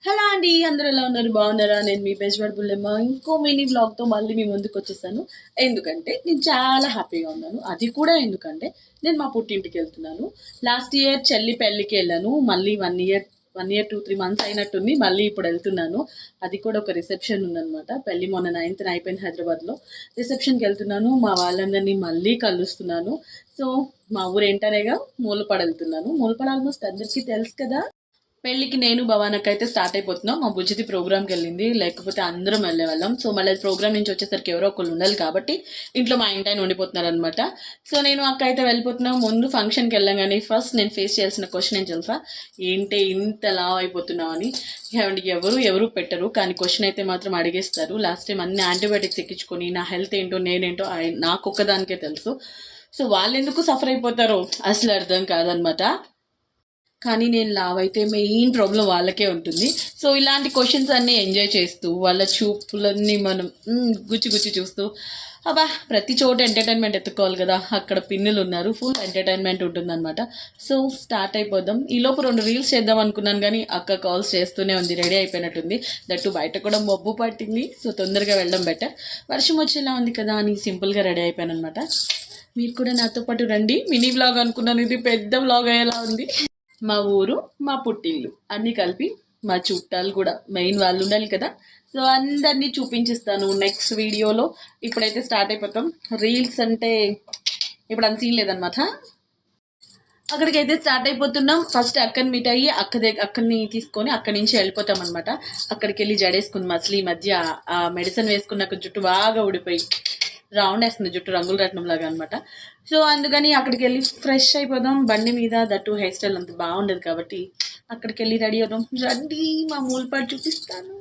Hello అండి, అందరూ ఎలా ఉన్నారు? బాగున్నారా? నేను మీ బెజ్వాడ్ బుల్లెమ్మ ఇంకో మినీ వ్లాగ్తో మళ్ళీ మీ ముందుకు వచ్చేసాను. ఎందుకంటే నేను చాలా హ్యాపీగా ఉన్నాను. అది కూడా ఎందుకంటే నేను మా పుట్టింటికి వెళ్తున్నాను. లాస్ట్ ఇయర్ చెల్లి పెళ్ళికి వెళ్ళాను. మళ్ళీ 1 ఇయర్ 2-3 మంత్స్ అయినట్టుంది. మళ్ళీ ఇప్పుడు వెళ్తున్నాను. అది కూడా ఒక రిసెప్షన్ ఉందనమాట. పెళ్ళి మొన్న 9th అయిపోయింది హైదరాబాద్లో. రిసెప్షన్కి వెళ్తున్నాను. మా వాళ్ళందరినీ మళ్ళీ కలుస్తున్నాను. సో మా ఊరు ఏంటనేగా మూలపడ వెళ్తున్నాను. మూలపడ ఆల్మోస్ట్ అందరికీ తెలుసు కదా. పెళ్ళికి నేను భవానక్క అయితే స్టార్ట్ అయిపోతున్నాం. మా బుజ్జిది ప్రోగ్రామ్కి వెళ్ళింది, లేకపోతే అందరం వెళ్ళేవాళ్ళం. సో మళ్ళీ ప్రోగ్రామ్ నుంచి వచ్చేసరికి ఎవరో ఒకళ్ళు ఉండాలి కాబట్టి ఇంట్లో మా ఇంటాయన ఉండిపోతున్నారు అనమాట. సో నేను అక్క అయితే వెళ్ళిపోతున్నాం. ముందు ఫంక్షన్కి వెళ్ళాం కానీ ఫస్ట్ నేను ఫేస్ చేయాల్సిన క్వశ్చన్ ఏం తెలుసా? ఏంటి ఇంత లావ్ అయిపోతున్నావు అని. ఎవరు పెట్టరు, కానీ క్వశ్చన్ అయితే మాత్రం అడిగేస్తారు. లాస్ట్ టైం అన్ని యాంటీబయాటిక్స్ ఎక్కించుకొని నా హెల్త్ ఏంటో నేనేంటో నాకు ఒక్కదానికే తెలుసు. సో వాళ్ళు ఎందుకు సఫర్ అయిపోతారో అసలు అర్థం కాదనమాట. కానీ నేను లావ్ అయితే మెయిన్ ప్రాబ్లం వాళ్ళకే ఉంటుంది. సో ఇలాంటి క్వశ్చన్స్ అన్నీ ఎంజాయ్ చేస్తూ వాళ్ళ చూపులన్నీ మనం గుచ్చి గుచ్చి చూస్తూ అబ్బా ప్రతి చోట ఎంటర్టైన్మెంట్ ఎత్తుకోవాలి కదా. అక్కడ పిన్నులు ఉన్నారు, ఫుల్ ఎంటర్టైన్మెంట్ ఉంటుందన్నమాట. సో స్టార్ట్ అయిపోదాం. ఈలోపు 2 రీల్స్ చేద్దాం అనుకున్నాను కానీ అక్క కాల్స్ చేస్తూనే ఉంది, రెడీ అయిపోయినట్టుంది. దట్టు బయట కూడా మబ్బు పట్టింది. సో తొందరగా వెళ్ళడం బెటర్. వర్షం వచ్చేలా ఉంది కదా అని సింపుల్గా రెడీ అయిపోయాను అనమాట. మీరు కూడా నాతో పాటు రండి. మినీ వ్లాగ్ అనుకున్నాను, ఇది పెద్ద వ్లాగ్ అయ్యేలా ఉంది. మా ఊరు, మా పుట్టిల్లు అన్నీ కలిపి, మా చుట్టాలు కూడా మెయిన్ వాళ్ళు ఉండాలి కదా. సో అందరినీ చూపించిస్తాను నెక్స్ట్ వీడియోలో. ఇప్పుడైతే స్టార్ట్ అయిపోతాం. రీల్స్ అంటే ఇప్పుడు అంత సీన్ లేదనమాట. అక్కడికైతే స్టార్ట్ అయిపోతున్నాం. ఫస్ట్ అక్కని మీట్ అయ్యి అక్కని తీసుకొని అక్కడి నుంచి వెళ్ళిపోతాం అనమాట. అక్కడికి వెళ్ళి జడేసుకుందాం. అసలు ఈ మధ్య ఆ మెడిసిన్ వేసుకున్నాక జుట్టు బాగా ఊడిపోయి రౌండ్ వేస్తుంది, జుట్టు రంగుల రత్నం లాగా అనమాట. సో అందుకని అక్కడికి వెళ్ళి ఫ్రెష్ అయిపోదాం. బండి మీద దట్టు హెయిర్ స్టైల్ అంత బాగుండదు కాబట్టి అక్కడికి వెళ్ళి రెడీ అవుదాం. రండి, మా మూలపాటు చూపిస్తాను.